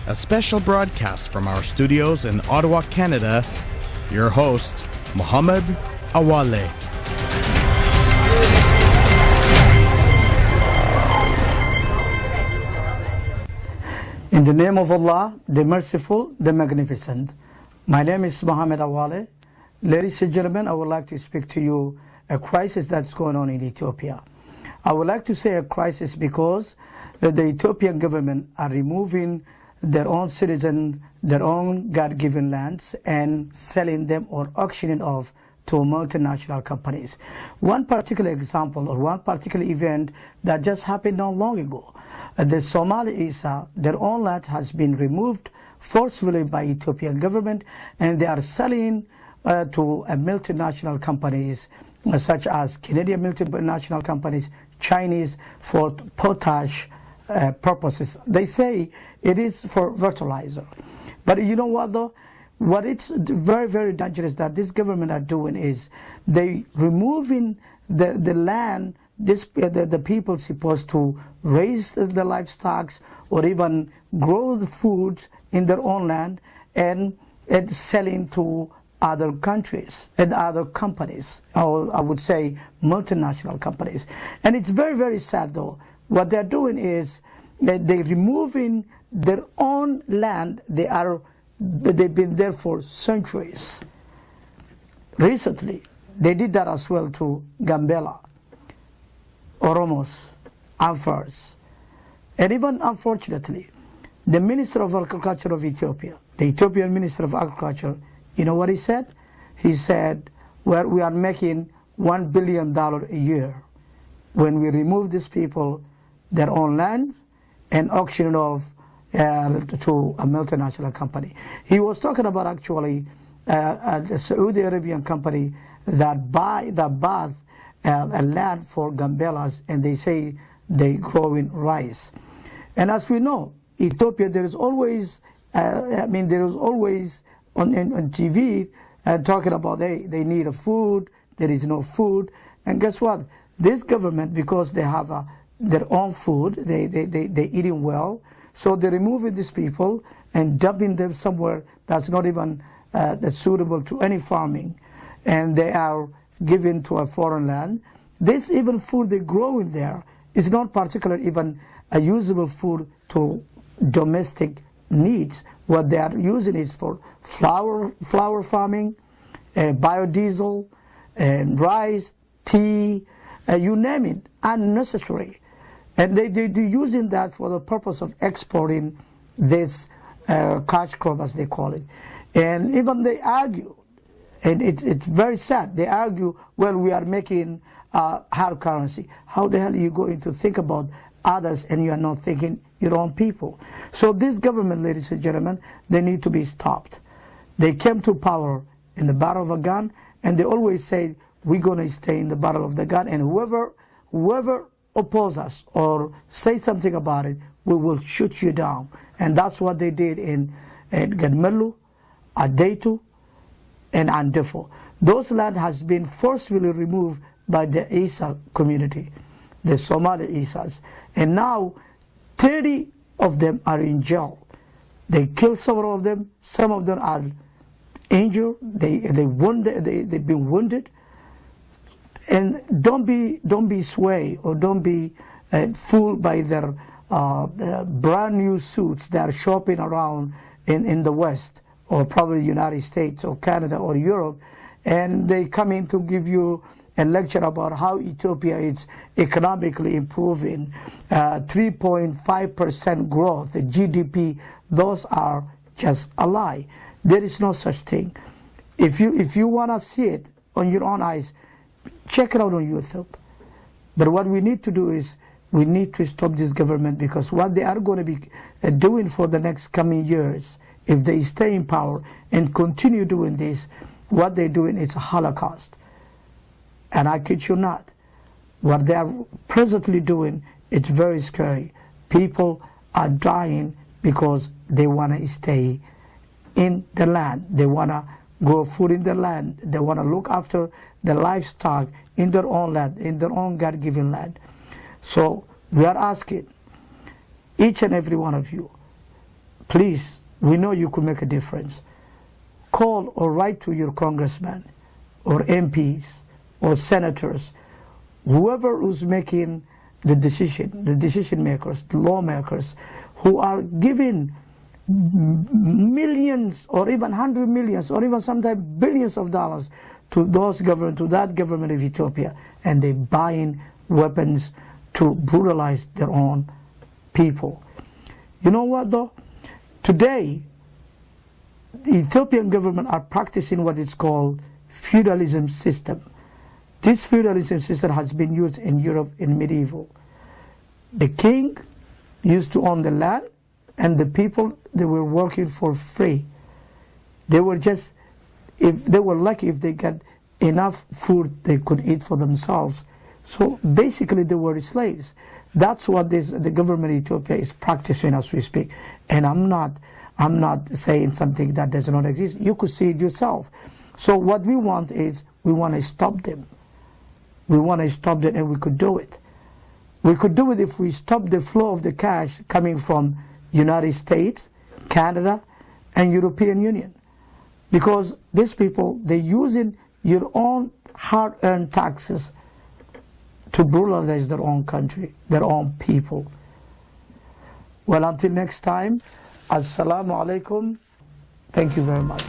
a special broadcast from our studios in Ottawa, Canada. Your host, Mohamed Awaleh. In the name of Allah, the Merciful, the Magnificent. My name is Mohamed Awaleh. Ladies and gentlemen, I would like to speak to you a crisis that's going on in Ethiopia. I would like to say a crisis because the Ethiopian government are removing their own citizens, their own God-given lands, and selling them or auctioning off to multinational companies. One particular example or one particular event that just happened not long ago. The Somali Issa, their own land has been removed forcefully by Ethiopian government, and they are selling to multinational companies such as Canadian multinational companies, Chinese, for potash purposes. They say it is for fertilizer. But you know what though? What it's very, very dangerous that this government are doing is they removing the land the people supposed to raise the livestock or even grow the foods in their own land and selling to other countries and other companies, or I would say multinational companies. And it's very, very sad though. What they're doing is that they're removing their own land. They've been there for centuries. Recently, they did that as well to Gambela, Oromos, Afars, and even unfortunately, the Minister of Agriculture of Ethiopia, the Ethiopian Minister of Agriculture, you know what he said? He said, well, we are making $1 billion a year when we remove these people, their own lands, and auction it off to a multinational company. He was talking about actually a Saudi Arabian company that bought a land for Gambelas, and they say they growing rice. And as we know, Ethiopia, there is always, there is always on TV talking about they need a food, there is no food. And guess what? This government, because they have their own food, they eating well, so they're removing these people and dumping them somewhere that's not even that's suitable to any farming. And they are given to a foreign land. This even food they grow in there is not particularly even a usable food to domestic needs. What they are using is for flour farming, biodiesel, and rice, tea, you name it, unnecessary. And they're using that for the purpose of exporting this cash crop, as they call it. And even they argue, and it's very sad, they argue, well, we are making hard currency. How the hell are you going to think about others and you are not thinking your own people? So this government, ladies and gentlemen, they need to be stopped. They came to power in the battle of a gun, and they always say, we're going to stay in the battle of the gun, and whoever oppose us or say something about it, we will shoot you down. And that's what they did in Gadmelu, Adaitu, and Andefo. Those land has been forcefully removed by the Issa community, the Somali Issas. And now 30 of them are in jail. They killed several of them. Some of them are injured. They've been wounded. And don't be swayed or don't be fooled by their brand new suits that are shopping around in the West, or probably United States or Canada or Europe, and they come in to give you a lecture about how Ethiopia is economically improving, 3.5% growth, the GDP. Those are just a lie. There is no such thing. If you want to see it on your own eyes, check it out on YouTube. But what we need to do is we need to stop this government, because what they are going to be doing for the next coming years, if they stay in power and continue doing this, what they're doing is a Holocaust. And I kid you not, what they are presently doing, it's very scary. People are dying because they want to stay in the land. They want to grow food in the land. They want to look after the livestock in their own land, in their own God-given land. So we are asking each and every one of you, please, we know you could make a difference. Call or write to your congressman or MPs or senators, whoever who's making the decision makers, the lawmakers, who are giving millions or even 100 millions or even sometimes billions of dollars to that government of Ethiopia, and they buying weapons to brutalize their own people. You know what though? Today, the Ethiopian government are practicing what is called feudalism system. This feudalism system has been used in Europe in medieval. The king used to own the land, and the people, they were working for free. They were just, if they were lucky, if they got enough food they could eat for themselves. So basically they were slaves. That's what the government of Ethiopia is practicing as we speak. And I'm not saying something that does not exist. You could see it yourself. So what we want is, we want to stop them. We want to stop them, and we could do it. We could do it if we stop the flow of the cash coming from United States, Canada, and European Union. Because these people, they're using your own hard-earned taxes to brutalize their own country, their own people. Well, until next time, Assalamu alaikum. Thank you very much.